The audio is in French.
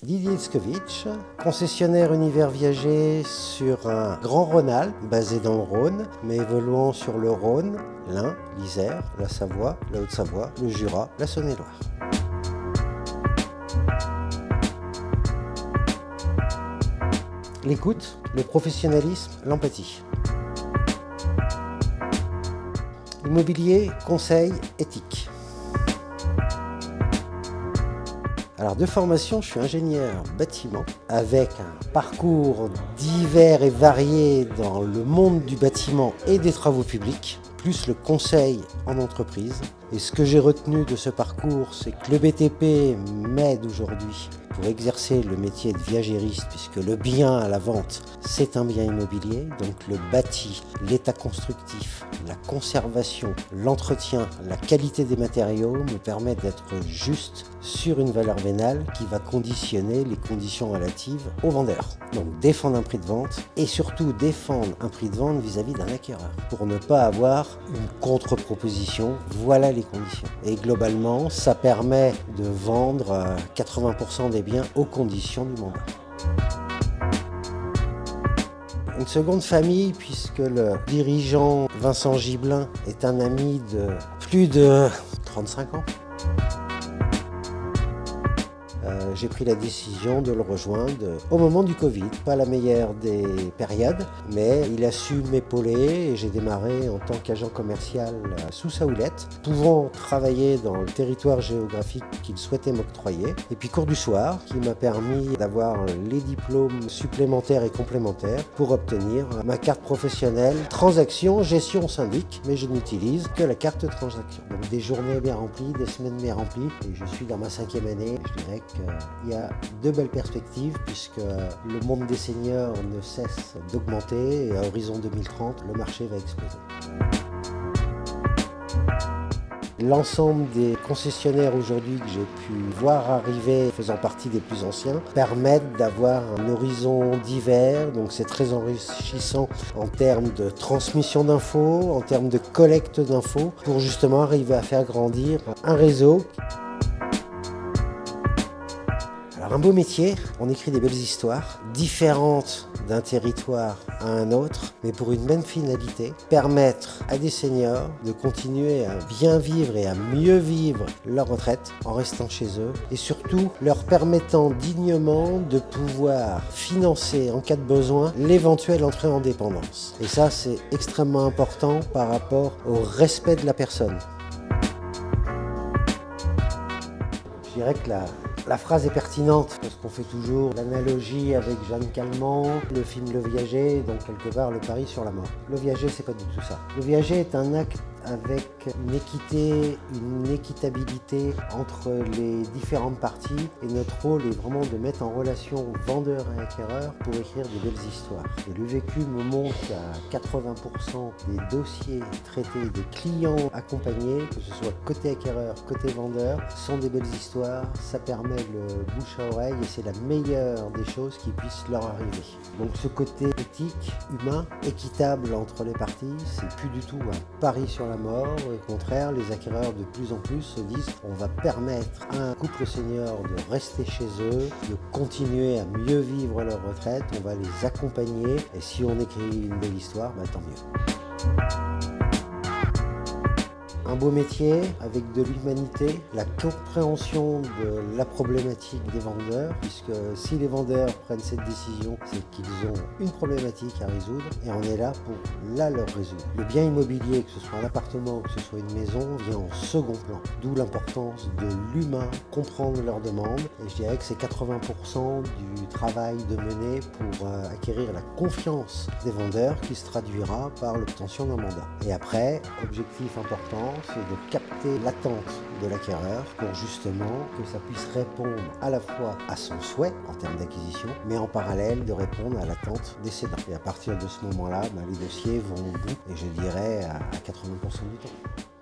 Didier Itzkovitch, concessionnaire Univers Viager sur un grand Rhône-Alpes basé dans le Rhône, mais évoluant sur le Rhône, l'Ain, l'Isère, la Savoie, la Haute-Savoie, le Jura, la Saône-et-Loire. L'écoute, le professionnalisme, l'empathie. Immobilier, conseil, éthique. Alors de formation, je suis ingénieur bâtiment avec un parcours divers et varié dans le monde du bâtiment et des travaux publics, plus le conseil en entreprise. Et ce que j'ai retenu de ce parcours, c'est que le BTP m'aide aujourd'hui pour exercer le métier de viagériste, puisque le bien à la vente, c'est un bien immobilier. Donc le bâti, l'état constructif, la conservation, l'entretien, la qualité des matériaux me permettent d'être juste sur une valeur vénale qui va conditionner les conditions relatives aux vendeurs. Donc défendre un prix de vente et surtout défendre un prix de vente vis-à-vis d'un acquéreur pour ne pas avoir une contre-proposition. Voilà les conditions. Et globalement, ça permet de vendre 80% des biens aux conditions du mandat. Une seconde famille, puisque le dirigeant Vincent Gibelin est un ami de plus de 35 ans. J'ai pris la décision de le rejoindre au moment du Covid. Pas la meilleure des périodes, mais il a su m'épauler et j'ai démarré en tant qu'agent commercial sous sa houlette, pouvant travailler dans le territoire géographique qu'il souhaitait m'octroyer. Et puis cours du soir, qui m'a permis d'avoir les diplômes supplémentaires et complémentaires pour obtenir ma carte professionnelle transaction gestion syndic, mais je n'utilise que la carte transaction. Donc des journées bien remplies, des semaines bien remplies, et je suis dans ma 5e année. Je dirais qu'il y a de belles perspectives puisque le monde des seniors ne cesse d'augmenter et à horizon 2030, le marché va exploser. L'ensemble des concessionnaires aujourd'hui que j'ai pu voir arriver, faisant partie des plus anciens, permettent d'avoir un horizon divers. Donc c'est très enrichissant en termes de transmission d'infos, en termes de collecte d'infos, pour justement arriver à faire grandir un réseau. Alors un beau métier, on écrit des belles histoires, différentes d'un territoire à un autre, mais pour une même finalité, permettre à des seniors de continuer à bien vivre et à mieux vivre leur retraite en restant chez eux, et surtout leur permettant dignement de pouvoir financer en cas de besoin l'éventuelle entrée en dépendance. Et ça, c'est extrêmement important par rapport au respect de la personne. Je dirais que la phrase est pertinente parce qu'on fait toujours l'analogie avec Jeanne Calment, le film Le Viager, donc quelque part le pari sur la mort. Le Viager, c'est pas du tout ça. Le Viager est un acte avec une équité, une équitabilité entre les différentes parties, et notre rôle est vraiment de mettre en relation vendeur et acquéreur pour écrire des belles histoires. Et le vécu me montre qu'à 80% des dossiers traités, des clients accompagnés, que ce soit côté acquéreur, côté vendeur, sont des belles histoires. Ça permet le bouche à oreille et c'est la meilleure des choses qui puissent leur arriver. Donc ce côté éthique, humain, équitable entre les parties, c'est plus du tout un pari sur la mort. Au contraire, les acquéreurs de plus en plus se disent on va permettre à un couple senior de rester chez eux, de continuer à mieux vivre leur retraite, on va les accompagner et si on écrit une belle histoire, tant mieux. Un beau métier avec de l'humanité, la compréhension de la problématique des vendeurs, puisque si les vendeurs prennent cette décision, c'est qu'ils ont une problématique à résoudre et on est là pour leur résoudre. Le bien immobilier, que ce soit un appartement ou que ce soit une maison, vient en second plan, d'où l'importance de l'humain, comprendre leurs demandes, et je dirais que c'est 80% du travail de mener pour acquérir la confiance des vendeurs qui se traduira par l'obtention d'un mandat. Et après, objectif important, c'est de capter l'attente de l'acquéreur pour justement que ça puisse répondre à la fois à son souhait en termes d'acquisition, mais en parallèle de répondre à l'attente des cédants. Et à partir de ce moment-là, les dossiers vont au bout, et je dirais à 80% du temps.